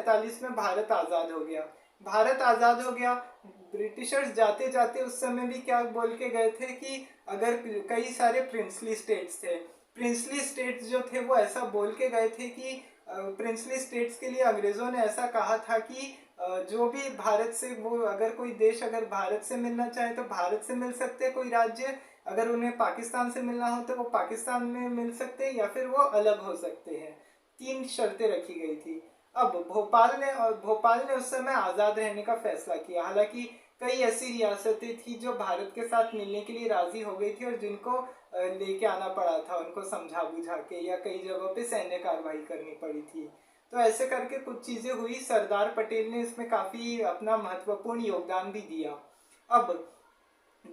1947 में भारत आज़ाद हो गया। भारत आज़ाद हो गया। ब्रिटिशर्स जाते जाते उस समय भी क्या बोल के गए थे कि अगर कई सारे प्रिंसली स्टेट्स थे, प्रिंसली स्टेट्स जो थे वो ऐसा बोल के गए थे कि प्रिंसली स्टेट्स के लिए अंग्रेज़ों ने ऐसा कहा था कि जो भी भारत से, वो अगर कोई देश अगर भारत से मिलना चाहे तो भारत से मिल सकते, कोई राज्य अगर उन्हें पाकिस्तान से मिलना हो तो वो पाकिस्तान में मिल सकते हैं या फिर वो अलग हो सकते हैं। 3 शर्तें रखी गई थी। अब भोपाल ने उस समय आज़ाद रहने का फैसला किया। हालांकि कई ऐसी रियासतें थी जो भारत के साथ मिलने के लिए राजी हो गई थी और जिनको लेके आना पड़ा था, उनको समझा बुझा के, या कई जगहों पे सैन्य कार्रवाई करनी पड़ी थी। तो ऐसे करके कुछ चीज़ें हुई। सरदार पटेल ने इसमें काफ़ी अपना महत्वपूर्ण योगदान भी दिया। अब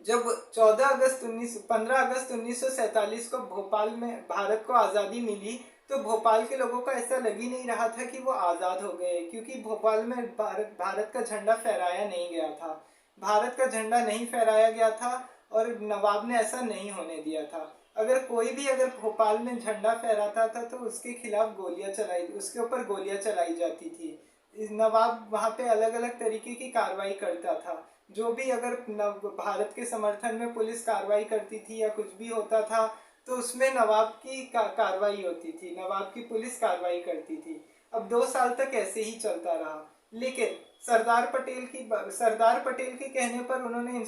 जब 15 अगस्त 1947 को भोपाल में भारत को आज़ादी मिली, तो भोपाल के लोगों को ऐसा लग ही नहीं रहा था कि वो आज़ाद हो गए, क्योंकि भोपाल में भारत का झंडा फहराया नहीं गया था। भारत का झंडा नहीं फहराया गया था और नवाब ने ऐसा नहीं होने दिया था। अगर कोई भी अगर भोपाल में झंडा फहराता था तो उसके खिलाफ उसके ऊपर गोलियां चलाई जाती थी। नवाब वहाँ पे अलग अलग तरीके की कार्रवाई करता था। जो भी अगर भारत के समर्थन में पुलिस कार्रवाई करती थी या कुछ भी होता था तो उसमें नवाब की कार्रवाई होती थी, नवाब की पुलिस कार्रवाई करती थी। अब 2 साल तक ऐसे ही चलता रहा। लेकिन सरदार पटेल के कहने पर उन्होंने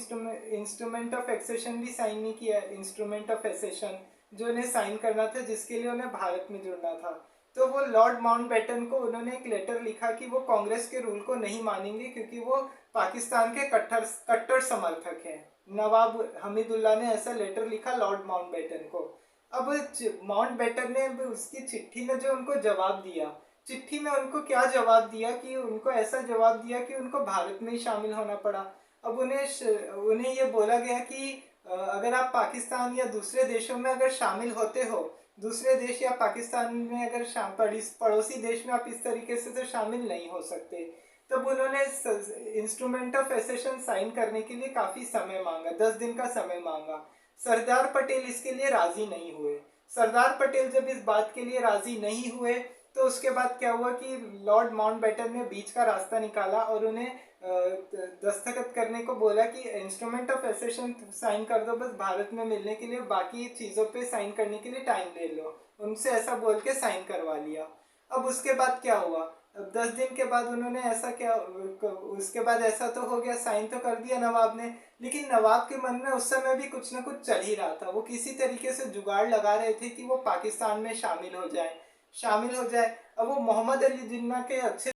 इंस्ट्रूमेंट ऑफ एक्सेशन भी साइन नहीं किया। इंस्ट्रूमेंट ऑफ एक्सेशन जो उन्हें साइन करना था, जिसके लिए उन्हें भारत में जुड़ना था, तो वो लॉर्ड माउंटबेटन को उन्होंने एक लेटर लिखा कि वो कांग्रेस के रूल को नहीं मानेंगे क्योंकि वो पाकिस्तान के कट्टर समर्थक हैं। नवाब हमीदुल्ला ने ऐसा लेटर लिखा लॉर्ड माउंटबेटन को। अब माउंटबेटन ने उसकी चिट्ठी में जो उनको जवाब दिया, चिट्ठी में उनको क्या जवाब दिया कि उनको ऐसा जवाब दिया कि उनको भारत में ही शामिल होना पड़ा। अब उन्हें ये बोला गया कि अगर आप पाकिस्तान या दूसरे देशों में अगर शामिल होते हो, दूसरे देश या पाकिस्तान में अगर पड़ोसी देश में आप इस तरीके से तो शामिल नहीं हो सकते। तब उन्होंने इंस्ट्रूमेंट ऑफ एसेशन साइन करने के लिए काफ़ी समय मांगा, 10 दिन का समय मांगा। सरदार पटेल इसके लिए राज़ी नहीं हुए। सरदार पटेल जब इस बात के लिए राज़ी नहीं हुए तो उसके बाद क्या हुआ कि लॉर्ड माउंटबेटन ने बीच का रास्ता निकाला और उन्हें दस्तखत करने को बोला कि इंस्ट्रूमेंट ऑफ एसेशन साइन कर दो बस भारत में मिलने के लिए, बाकी चीज़ों पे साइन करने के लिए टाइम ले लो। उनसे ऐसा बोल के साइन करवा लिया। अब उसके बाद क्या हुआ, अब 10 दिन के बाद उन्होंने उसके बाद ऐसा तो हो गया, साइन तो कर दिया नवाब ने, लेकिन नवाब के मन में उस समय भी कुछ ना कुछ चल ही रहा था। वो किसी तरीके से जुगाड़ लगा रहे थे कि वो पाकिस्तान में शामिल हो जाए। अब वो मोहम्मद अली जिन्ना के अच्छे